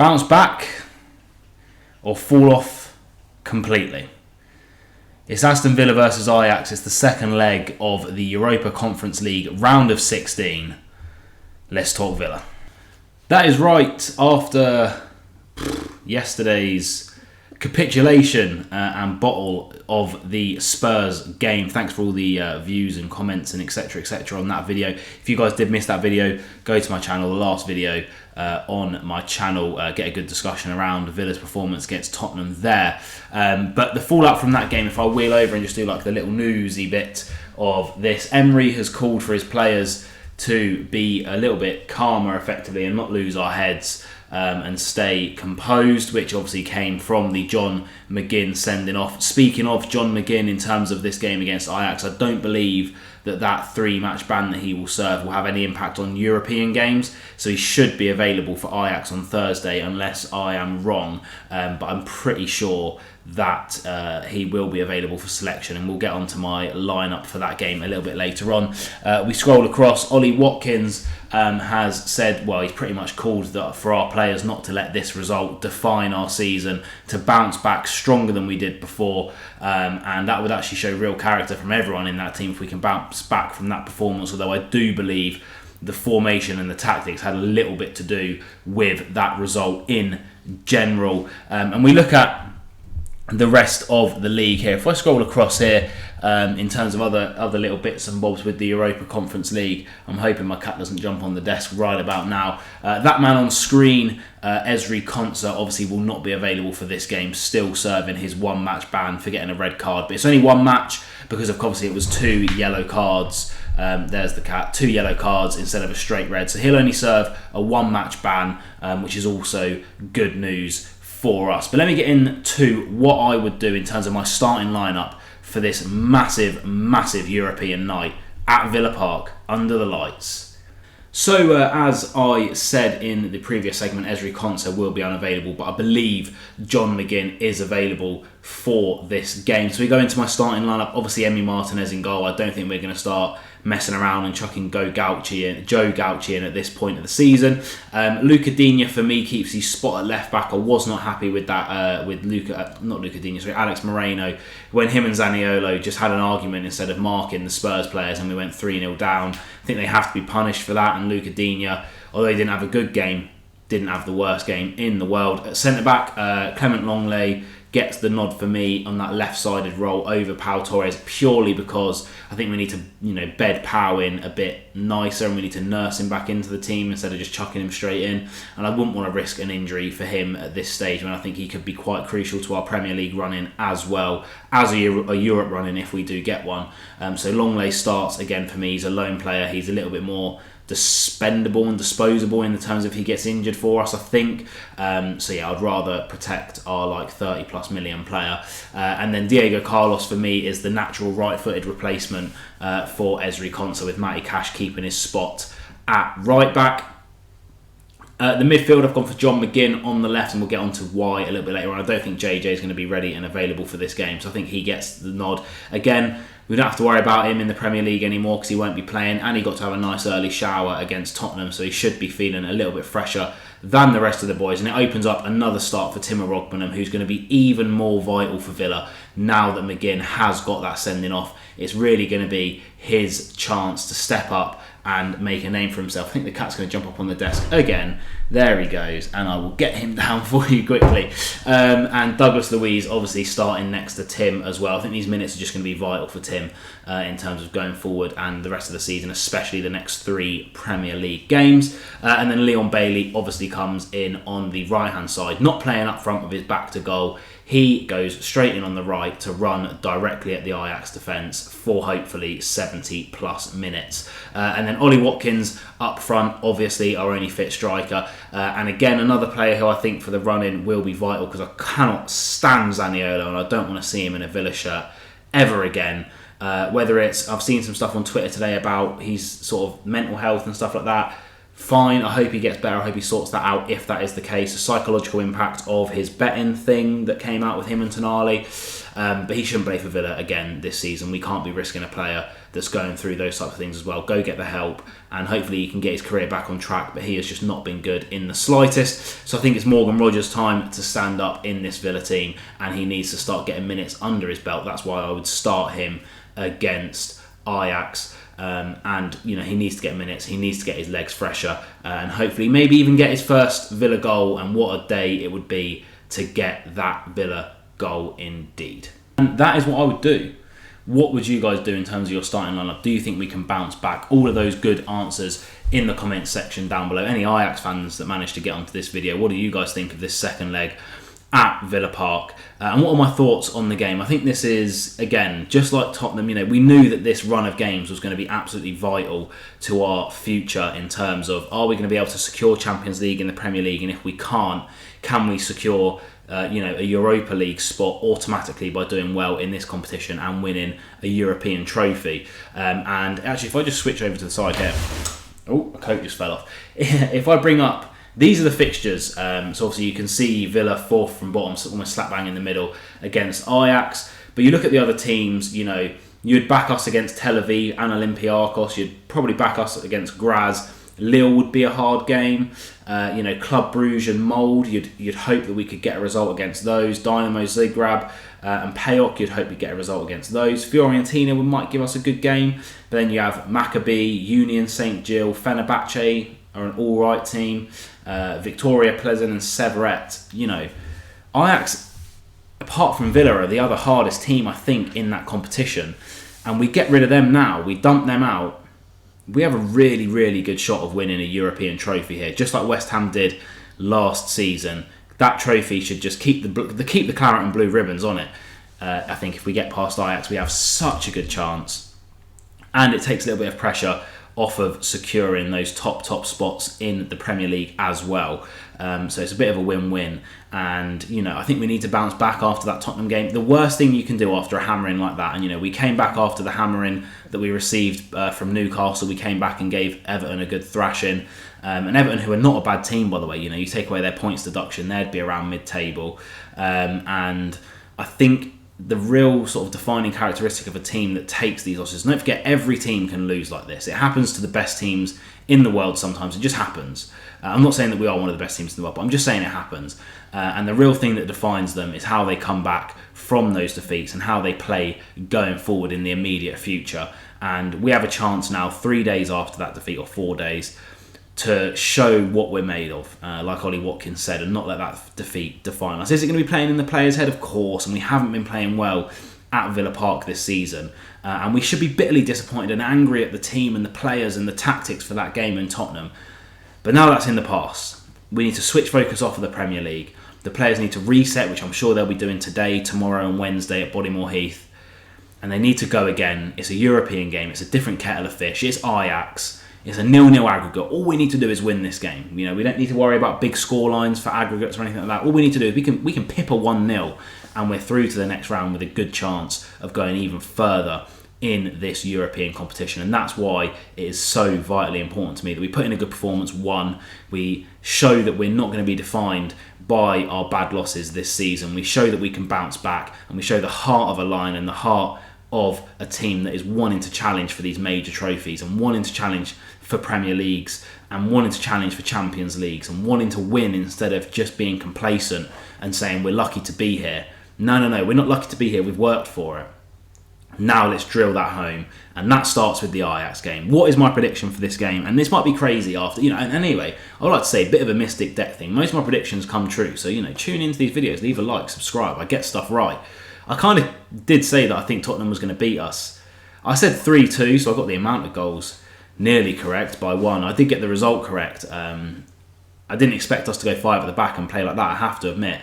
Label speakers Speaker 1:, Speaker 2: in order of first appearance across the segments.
Speaker 1: Bounce back or fall off completely? It's Aston Villa versus Ajax. It's the second leg of the Europa Conference League round of 16. Let's talk Villa. That is right. After yesterday's capitulation and bottle of the Spurs game, thanks for all the views and comments and etc on that video. If you guys did miss that video, go to my channel, the last video on my channel, get a good discussion around Villa's performance against Tottenham there. But the fallout from that game, if I wheel over and just do like the little newsy bit of this, Emery has called for his players to be a little bit calmer effectively and not lose our heads and stay composed, which obviously came from the John McGinn sending off. Speaking of John McGinn, in terms of this game against Ajax, I don't believe that 3-match ban that he will serve will have any impact on European games, so he should be available for Ajax on Thursday unless I am wrong, but I'm pretty sure that he will be available for selection, and we'll get onto my lineup for that game a little bit later on. We scroll across. Ollie Watkins has said, well, he's pretty much called for our players not to let this result define our season, to bounce back stronger than we did before, and that would actually show real character from everyone in that team if we can bounce back from that performance, although I do believe the formation and the tactics had a little bit to do with that result in general. And we look at the rest of the league here. If I scroll across here, in terms of other little bits and bobs with the Europa Conference League, I'm hoping my cat doesn't jump on the desk right about now. That man on screen, Ezri Konsa, obviously will not be available for this game, still serving his 1-match ban for getting a red card. But it's only 1 match because of obviously it was 2 yellow cards. There's the cat, 2 yellow cards instead of a straight red. So he'll only serve a 1-match ban, which is also good news for us. But let me get into what I would do in terms of my starting lineup for this massive European night at Villa Park under the lights. So as I said in the previous segment, Ezri Konsa will be unavailable, but I believe John McGinn is available for this game. So we go into my starting lineup. Obviously Emi Martinez in goal. I don't think we're going to start messing around and chucking Joe Gauchi in at this point of the season. Luca Digne for me keeps his spot at left back. I was not happy with that with Alex Moreno, when him and Zaniolo just had an argument instead of marking the Spurs players, and we went 3-0 down. I think they have to be punished for that, and Luca Digne, although he didn't have a good game, didn't have the worst game in the world. At centre back, Clement Longley gets the nod for me on that left-sided role over Pau Torres, purely because I think we need to, bed Pau in a bit nicer, and we need to nurse him back into the team instead of just chucking him straight in. And I wouldn't want to risk an injury for him at this stage, when I think he could be quite crucial to our Premier League run-in as well as a Europe run-in if we do get one. So Longley starts again for me. He's a lone player. He's a little bit more dispendable and disposable in the terms of he gets injured for us, I think. So yeah, I'd rather protect our 30+ million player. And then Diego Carlos for me is the natural right-footed replacement for Ezri Konsa, with Matty Cash keeping his spot at right back. The midfield, I've gone for John McGinn on the left, and we'll get on to why a little bit later on. I don't think JJ is going to be ready and available for this game, so I think he gets the nod. Again, we don't have to worry about him in the Premier League anymore because he won't be playing, and he got to have a nice early shower against Tottenham, so he should be feeling a little bit fresher than the rest of the boys. And it opens up another start for Timo Rogbottom, who's going to be even more vital for Villa now that McGinn has got that sending off. It's really going to be his chance to step up and make a name for himself. I think the cat's going to jump up on the desk again. There he goes, and I will get him down for you quickly. And Douglas Luiz obviously starting next to Tim as well. I think these minutes are just going to be vital for Tim in terms of going forward and the rest of the season, especially the next 3 Premier League games. And then Leon Bailey obviously comes in on the right-hand side, not playing up front with his back to goal. He goes straight in on the right to run directly at the Ajax defence for hopefully 70+ minutes. And then Ollie Watkins up front, obviously our only fit striker. And again, another player who I think for the run-in will be vital, because I cannot stand Zaniolo and I don't want to see him in a Villa shirt ever again. Whether it's, I've seen some stuff on Twitter today about his sort of mental health and stuff like that. fine. I hope he gets better. I hope he sorts that out if that is the case. The psychological impact of his betting thing that came out with him and Tonali. But he shouldn't play for Villa again this season. We can't be risking a player that's going through those types of things as well. Go get the help, and hopefully he can get his career back on track. But he has just not been good in the slightest. So I think it's Morgan Rogers' time to stand up in this Villa team, and he needs to start getting minutes under his belt. That's why I would start him against Ajax. And he needs to get minutes. He needs to get his legs fresher, and hopefully maybe even get his first Villa goal. And what a day it would be to get that Villa goal indeed. And that is what I would do. What would you guys do in terms of your starting lineup? Do you think we can bounce back? All of those good answers in the comments section down below. Any Ajax fans that managed to get onto this video, what do you guys think of this second leg at Villa Park? And what are my thoughts on the game? I think this is, again, just like Tottenham, we knew that this run of games was going to be absolutely vital to our future in terms of, are we going to be able to secure Champions League in the Premier League? And if we can't, can we secure a Europa League spot automatically by doing well in this competition and winning a European trophy? And actually, if I just switch over to the side here, a coat just fell off. If I bring up, these are the fixtures. So obviously you can see Villa fourth from bottom, so almost slap bang in the middle against Ajax. But you look at the other teams, you'd back us against Tel Aviv and Olympiacos. You'd probably back us against Graz. Lille would be a hard game. Club Brugge and Molde, you'd hope that we could get a result against those. Dynamo Zagreb and PAOK, you'd hope we'd get a result against those. Fiorentina might give us a good game. But then you have Maccabi, Union St. Gilles, Fenerbahce are an alright team. Victoria Pleasant and Severette. Ajax, apart from Villa, are the other hardest team, I think, in that competition. And we get rid of them now. We dump them out. We have a really, really good shot of winning a European trophy here, just like West Ham did last season. That trophy should just keep the claret and blue ribbons on it. I think if we get past Ajax, we have such a good chance, and it takes a little bit of pressure off of securing those top spots in the Premier League as well. So it's a bit of a win-win. And, I think we need to bounce back after that Tottenham game. The worst thing you can do after a hammering like that, and, we came back after the hammering that we received from Newcastle. We came back and gave Everton a good thrashing. And Everton, who are not a bad team, by the way, you take away their points deduction, they'd be around mid-table. And I think the real sort of defining characteristic of a team that takes these losses, and don't forget, every team can lose like this. It happens to the best teams in the world sometimes. It just happens. I'm not saying that we are one of the best teams in the world, but I'm just saying it happens. And the real thing that defines them is how they come back from those defeats and how they play going forward in the immediate future. And we have a chance now, 3 days after that defeat, or 4 days, to show what we're made of, like Ollie Watkins said, and not let that defeat define us. Is it going to be playing in the players' head? Of course, and we haven't been playing well at Villa Park this season. And we should be bitterly disappointed and angry at the team and the players and the tactics for that game in Tottenham. But now that's in the past. We need to switch focus off of the Premier League. The players need to reset, which I'm sure they'll be doing today, tomorrow and Wednesday at Bodymoor Heath. And they need to go again. It's a European game. It's a different kettle of fish. It's Ajax. It's a 0-0 aggregate. All we need to do is win this game. We don't need to worry about big score lines for aggregates or anything like that. All we need to do is we can pip a 1-0 and we're through to the next round with a good chance of going even further in this European competition. And that's why it is so vitally important to me that we put in a good performance. We show that we're not going to be defined by our bad losses this season. We show that we can bounce back, and we show the heart of a line and the heart of a team that is wanting to challenge for these major trophies and wanting to challenge for Premier Leagues and wanting to challenge for Champions Leagues and wanting to win instead of just being complacent and saying we're lucky to be here. No, we're not lucky to be here. We've worked for it. Now let's drill that home, and that starts with the Ajax game. What is my prediction for this game? And this might be crazy after, and anyway, I would like to say a bit of a mystic deck thing. Most of my predictions come true, so tune into these videos, leave a like, subscribe. I get stuff right. I kind of did say that I think Tottenham was going to beat us. I said 3-2, so I got the amount of goals nearly correct by 1. I did get the result correct. I didn't expect us to go 5 at the back and play like that, I have to admit.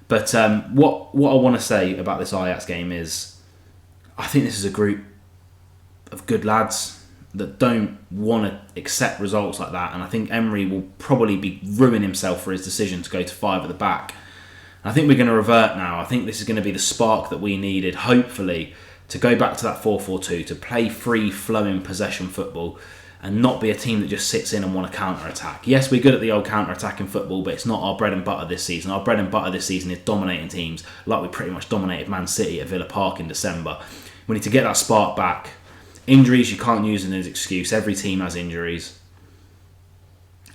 Speaker 1: But what I want to say about this Ajax game is, I think this is a group of good lads that don't want to accept results like that. And I think Emery will probably be ruining himself for his decision to go to 5 at the back. And I think we're going to revert now. I think this is going to be the spark that we needed, hopefully, to go back to that 4-4-2, to play free-flowing possession football. and not be a team that just sits in and want to counter-attack. Yes, we're good at the old counter-attack in football, but it's not our bread and butter this season. Our bread and butter this season is dominating teams, like we pretty much dominated Man City at Villa Park in December. We need to get that spark back. Injuries, you can't use as an excuse. Every team has injuries.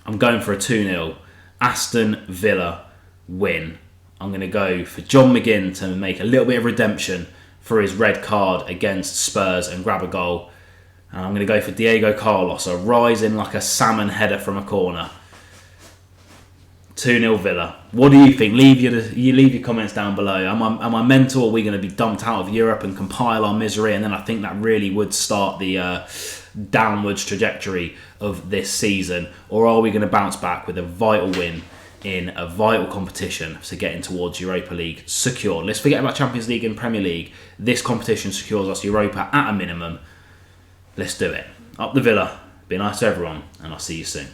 Speaker 1: I'm going for a 2-0 Aston Villa win. I'm going to go for John McGinn to make a little bit of redemption for his red card against Spurs and grab a goal. And I'm going to go for Diego Carlos, a rising like a salmon header from a corner. 2-0 Villa. What do you think? Leave your comments down below. Am I mental? Are we going to be dumped out of Europe and compile our misery? And then I think that really would start the downwards trajectory of this season. Or are we going to bounce back with a vital win in a vital competition to getting towards Europa League secure? Let's forget about Champions League and Premier League. This competition secures us Europa at a minimum. Let's do it. Up the Villa. Be nice to everyone, and I'll see you soon.